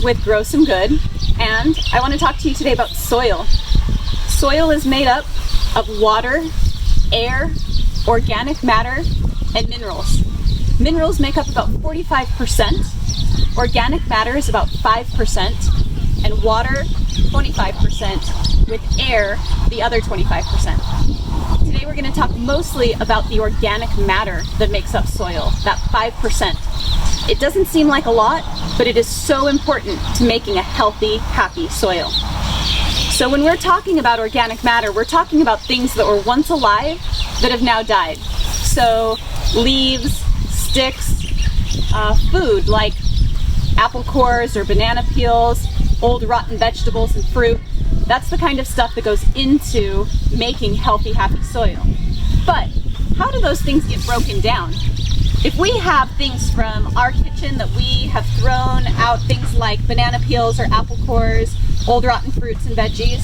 with Grow Some Good, and I want to talk to you today about soil. Soil is made up of water, air, organic matter, and minerals. Minerals make up about 45%, organic matter is about 5%, and water 25%, with air the other 25%. Today we're going to talk mostly about the organic matter that makes up soil, that 5%. It doesn't seem like a lot, but it is so important to making a healthy, happy soil. So when we're talking about organic matter, we're talking about things that were once alive that have now died. So leaves, sticks, food like apple cores or banana peels, old rotten vegetables and fruit. That's the kind of stuff that goes into making healthy, happy soil. But how do those things get broken down? If we have things from our kitchen that we have thrown out, things like banana peels or apple cores, old rotten fruits and veggies,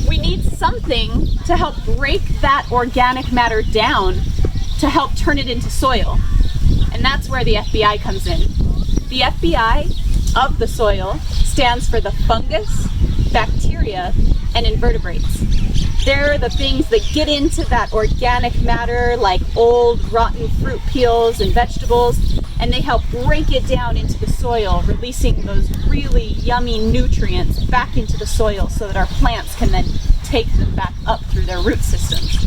we need something to help break that organic matter down to help turn it into soil. And that's where the FBI comes in. The FBI of the soil stands for the fungus, bacteria, and invertebrates. They're the things that get into that organic matter like old rotten fruit peels and vegetables, and they help break it down into the soil, releasing those really yummy nutrients back into the soil so that our plants can then take them back up through their root systems.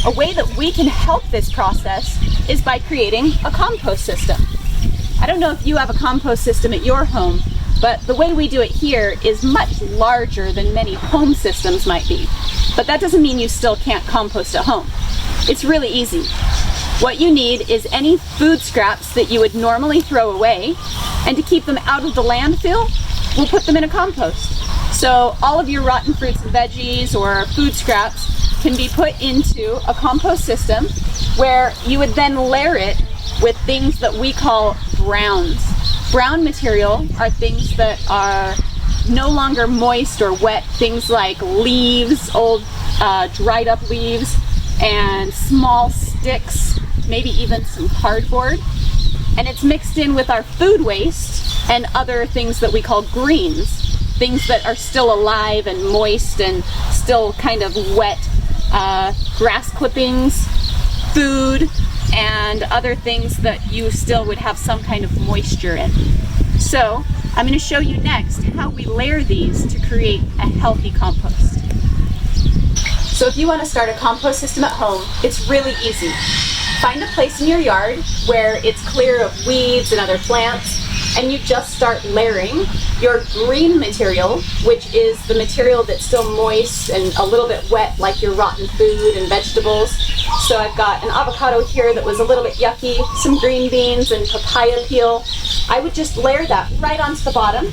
A way that we can help this process is by creating a compost system. I don't know if you have a compost system at your home, but the way we do it here is much larger than many home systems might be. But that doesn't mean you still can't compost at home. It's really easy. What you need is any food scraps that you would normally throw away, and to keep them out of the landfill, we'll put them in a compost. So all of your rotten fruits and veggies or food scraps can be put into a compost system where you would then layer it with things that we call browns. Brown material are things that are no longer moist or wet, things like leaves, old dried up leaves, and small sticks, maybe even some cardboard. And it's mixed in with our food waste and other things that we call greens, things that are still alive and moist and still kind of wet, grass clippings, food, and other things that you still would have some kind of moisture in. So I'm going to show you next how we layer these to create a healthy compost. So if you want to start a compost system at home, it's really easy. Find a place in your yard where it's clear of weeds and other plants, and you just start layering your green material, which is the material that's still moist and a little bit wet, like your rotten food and vegetables. So I've got an avocado here that was a little bit yucky, some green beans and papaya peel. I would just layer that right onto the bottom.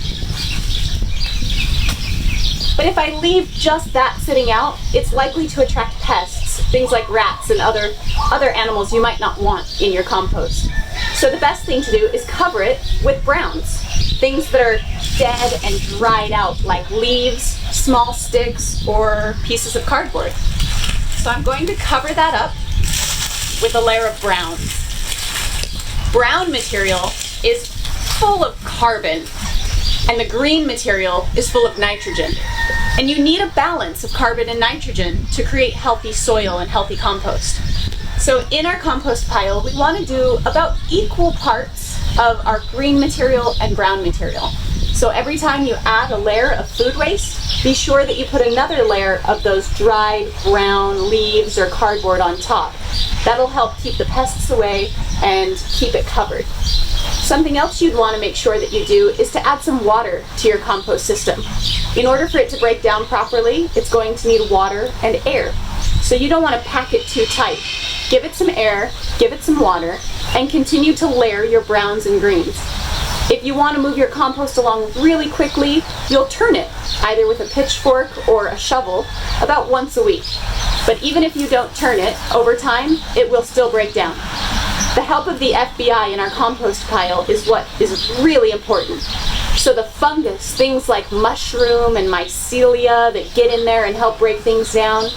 But if I leave just that sitting out, it's likely to attract pests, things like rats and other animals you might not want in your compost. So the best thing to do is cover it with browns, things that are dead and dried out, like leaves, small sticks, or pieces of cardboard. So I'm going to cover that up with a layer of browns. Brown material is full of carbon, and the green material is full of nitrogen. And you need a balance of carbon and nitrogen to create healthy soil and healthy compost. So in our compost pile, we want to do about equal parts of our green material and brown material. So every time you add a layer of food waste, be sure that you put another layer of those dried brown leaves or cardboard on top. That'll help keep the pests away and keep it covered. Something else you'd want to make sure that you do is to add some water to your compost system. In order for it to break down properly, it's going to need water and air. So you don't want to pack it too tight. Give it some air, give it some water, and continue to layer your browns and greens. If you want to move your compost along really quickly, you'll turn it, either with a pitchfork or a shovel, about once a week. But even if you don't turn it, over time, it will still break down. The help of the FBI in our compost pile is what is really important. So the fungus, things like mushroom and mycelia that get in there and help break things down,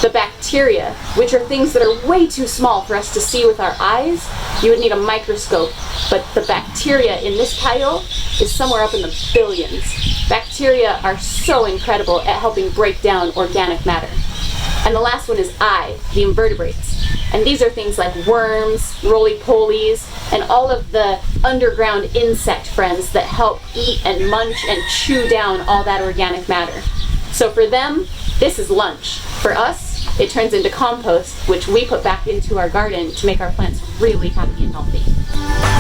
The bacteria, which are things that are way too small for us to see with our eyes, you would need a microscope, but the bacteria in this pile is somewhere up in the billions. Bacteria are so incredible at helping break down organic matter. And the last one is I, the invertebrates. And these are things like worms, roly-polies, and all of the underground insect friends that help eat and munch and chew down all that organic matter. So for them, this is lunch. For us, it turns into compost, which we put back into our garden to make our plants really happy and healthy.